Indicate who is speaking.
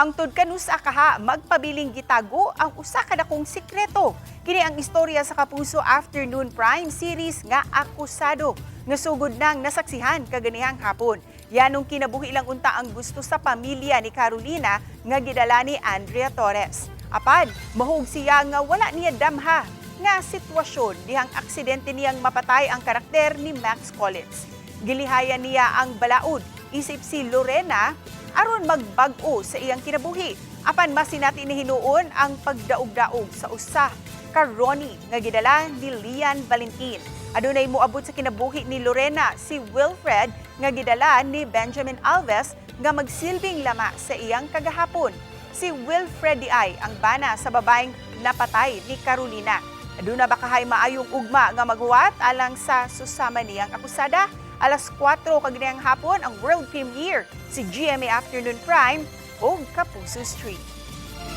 Speaker 1: Hangtod kanusa kaha magpabiling gitago ang usa ka dakong sikreto. Kini ang istorya sa Kapuso Afternoon Prime series nga Akusado nga sugod nang nasaksihan kaganihang hapon. Yanong kinabuhi lang unta ang gusto sa pamilya ni Carolina nga gidala ni Andrea Torres. Apan, mahug siya nga wala niya damha nga sitwasyon dihang aksidente niyang mapatay ang karakter ni Max Collins. Gilihayan niya ang balaod, isip si Lorena aron magbag-o sa iyang kinabuhi. Apan masinati ni hinuon ang pagdaog-daog sa usa ka Ronnie nga gidala ni Lian Valentin. Adunay moabot sa kinabuhi ni Lorena si Wilfred nga gidala ni Benjamin Alves nga magsilbing lama sa iyang kagahapon. Si Wilfred di ay ang bana sa babaeng napatay ni Carolina. Aduna ba kahay maayong ugma nga maghuwat alang sa susama niyang akusada? Alas 4 kaganihang hapon ang world premiere si GMA Afternoon Prime o Kapuso Street.